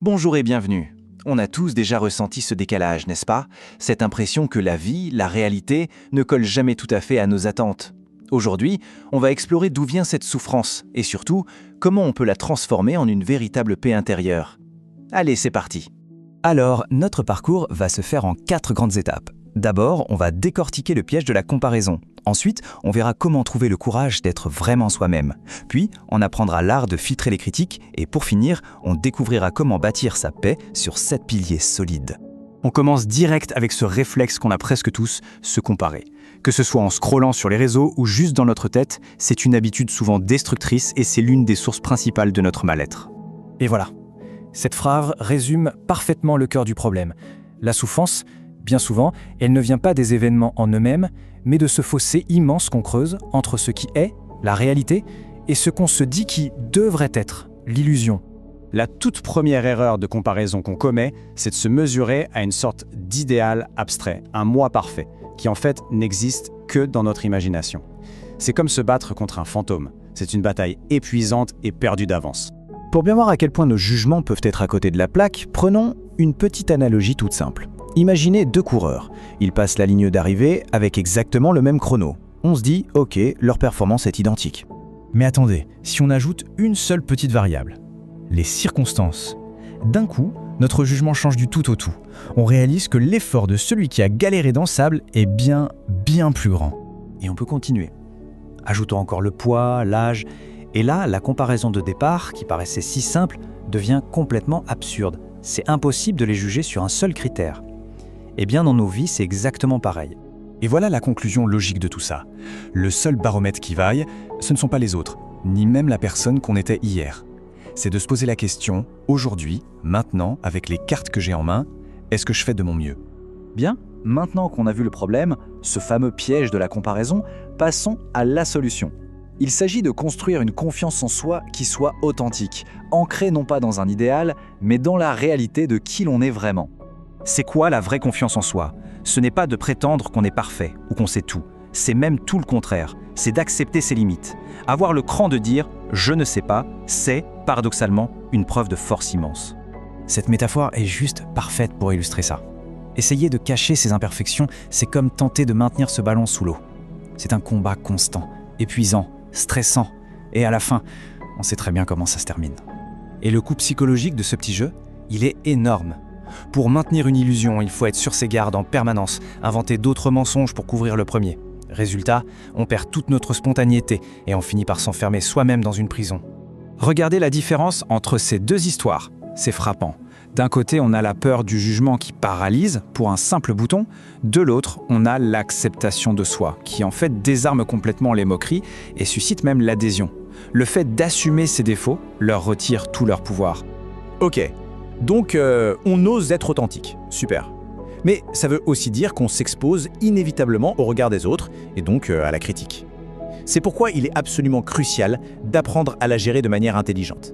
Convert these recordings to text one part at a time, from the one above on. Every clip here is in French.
Bonjour et bienvenue. On a tous déjà ressenti ce décalage, n'est-ce pas? Cette impression que la vie, la réalité, ne colle jamais tout à fait à nos attentes. Aujourd'hui, on va explorer d'où vient cette souffrance et surtout, comment on peut la transformer en une véritable paix intérieure. Allez, c'est parti. Alors, notre parcours va se faire en 4 grandes étapes. D'abord, on va décortiquer le piège de la comparaison. Ensuite, on verra comment trouver le courage d'être vraiment soi-même. Puis, on apprendra l'art de filtrer les critiques. Et pour finir, on découvrira comment bâtir sa paix sur 7 piliers solides. On commence direct avec ce réflexe qu'on a presque tous, se comparer. Que ce soit en scrollant sur les réseaux ou juste dans notre tête, c'est une habitude souvent destructrice et c'est l'une des sources principales de notre mal-être. Et voilà, cette phrase résume parfaitement le cœur du problème. La souffrance, bien souvent, elle ne vient pas des événements en eux-mêmes, mais de ce fossé immense qu'on creuse entre ce qui est, la réalité, et ce qu'on se dit qui devrait être, l'illusion. La toute première erreur de comparaison qu'on commet, c'est de se mesurer à une sorte d'idéal abstrait, un moi parfait, qui en fait n'existe que dans notre imagination. C'est comme se battre contre un fantôme. C'est une bataille épuisante et perdue d'avance. Pour bien voir à quel point nos jugements peuvent être à côté de la plaque, prenons une petite analogie toute simple. Imaginez 2 coureurs. Ils passent la ligne d'arrivée avec exactement le même chrono. On se dit, ok, leur performance est identique. Mais attendez, si on ajoute une seule petite variable, les circonstances. D'un coup, notre jugement change du tout au tout. On réalise que l'effort de celui qui a galéré dans le sable est bien plus grand. Et on peut continuer. Ajoutons encore le poids, l'âge, et là, la comparaison de départ, qui paraissait si simple, devient complètement absurde. C'est impossible de les juger sur un seul critère. Eh bien, dans nos vies, c'est exactement pareil. Et voilà la conclusion logique de tout ça. Le seul baromètre qui vaille, ce ne sont pas les autres, ni même la personne qu'on était hier. C'est de se poser la question, aujourd'hui, maintenant, avec les cartes que j'ai en main, est-ce que je fais de mon mieux? Bien, maintenant qu'on a vu le problème, ce fameux piège de la comparaison, passons à la solution. Il s'agit de construire une confiance en soi qui soit authentique, ancrée non pas dans un idéal, mais dans la réalité de qui l'on est vraiment. C'est quoi la vraie confiance en soi? Ce n'est pas de prétendre qu'on est parfait ou qu'on sait tout. C'est même tout le contraire. C'est d'accepter ses limites. Avoir le cran de dire « je ne sais pas », c'est, paradoxalement, une preuve de force immense. Cette métaphore est juste parfaite pour illustrer ça. Essayer de cacher ses imperfections, c'est comme tenter de maintenir ce ballon sous l'eau. C'est un combat constant, épuisant, stressant. Et à la fin, on sait très bien comment ça se termine. Et le coût psychologique de ce petit jeu, il est énorme. Pour maintenir une illusion, il faut être sur ses gardes en permanence, inventer d'autres mensonges pour couvrir le premier. Résultat, on perd toute notre spontanéité et on finit par s'enfermer soi-même dans une prison. Regardez la différence entre ces 2 histoires. C'est frappant. D'un côté, on a la peur du jugement qui paralyse pour un simple bouton. De l'autre, on a l'acceptation de soi, qui en fait désarme complètement les moqueries et suscite même l'adhésion. Le fait d'assumer ses défauts leur retire tout leur pouvoir. Ok, donc on ose être authentique, super. Mais ça veut aussi dire qu'on s'expose inévitablement au regard des autres et donc à la critique. C'est pourquoi il est absolument crucial d'apprendre à la gérer de manière intelligente.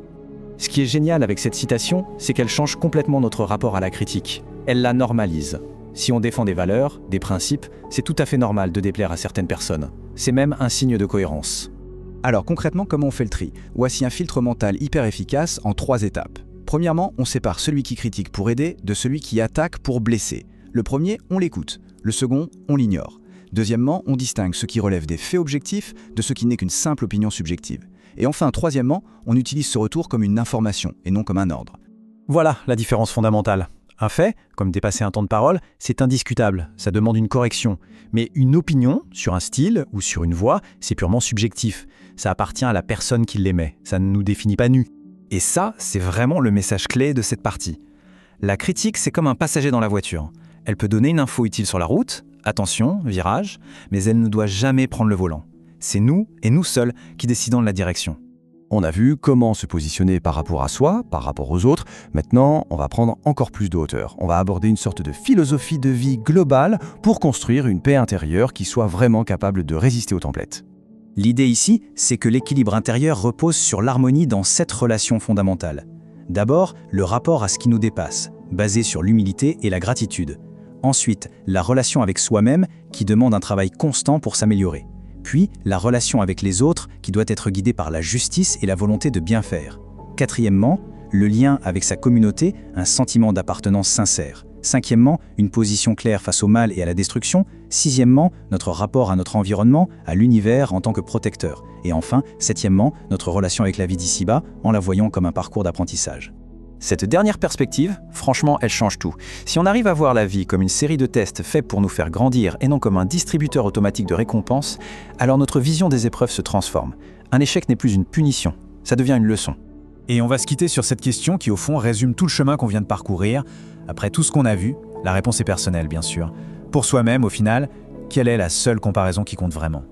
Ce qui est génial avec cette citation, c'est qu'elle change complètement notre rapport à la critique. Elle la normalise. Si on défend des valeurs, des principes, c'est tout à fait normal de déplaire à certaines personnes. C'est même un signe de cohérence. Alors concrètement, comment on fait le tri? Voici un filtre mental hyper efficace en 3 étapes. Premièrement, on sépare celui qui critique pour aider de celui qui attaque pour blesser. Le premier, on l'écoute. Le second, on l'ignore. Deuxièmement, on distingue ce qui relève des faits objectifs de ce qui n'est qu'une simple opinion subjective. Et enfin, troisièmement, on utilise ce retour comme une information et non comme un ordre. Voilà la différence fondamentale. Un fait, comme dépasser un temps de parole, c'est indiscutable, ça demande une correction. Mais une opinion, sur un style ou sur une voix, c'est purement subjectif. Ça appartient à la personne qui l'émet, ça ne nous définit pas nus. Et ça, c'est vraiment le message clé de cette partie. La critique, c'est comme un passager dans la voiture. Elle peut donner une info utile sur la route, attention, virage, mais elle ne doit jamais prendre le volant. C'est nous, et nous seuls, qui décidons de la direction. On a vu comment se positionner par rapport à soi, par rapport aux autres. Maintenant, on va prendre encore plus de hauteur. On va aborder une sorte de philosophie de vie globale pour construire une paix intérieure qui soit vraiment capable de résister aux tempêtes. L'idée ici, c'est que l'équilibre intérieur repose sur l'harmonie dans 7 relations fondamentales. D'abord, le rapport à ce qui nous dépasse, basé sur l'humilité et la gratitude. Ensuite, la relation avec soi-même qui demande un travail constant pour s'améliorer. Puis, la relation avec les autres qui doit être guidée par la justice et la volonté de bien faire. Quatrièmement, le lien avec sa communauté, un sentiment d'appartenance sincère. 5e, une position claire face au mal et à la destruction. 6e, notre rapport à notre environnement, à l'univers en tant que protecteur. Et enfin, 7e, notre relation avec la vie d'ici-bas, en la voyant comme un parcours d'apprentissage. Cette dernière perspective, franchement, elle change tout. Si on arrive à voir la vie comme une série de tests faits pour nous faire grandir et non comme un distributeur automatique de récompenses, alors notre vision des épreuves se transforme. Un échec n'est plus une punition, ça devient une leçon. Et on va se quitter sur cette question qui, au fond, résume tout le chemin qu'on vient de parcourir. Après tout ce qu'on a vu, la réponse est personnelle, bien sûr. Pour soi-même, au final, quelle est la seule comparaison qui compte vraiment ?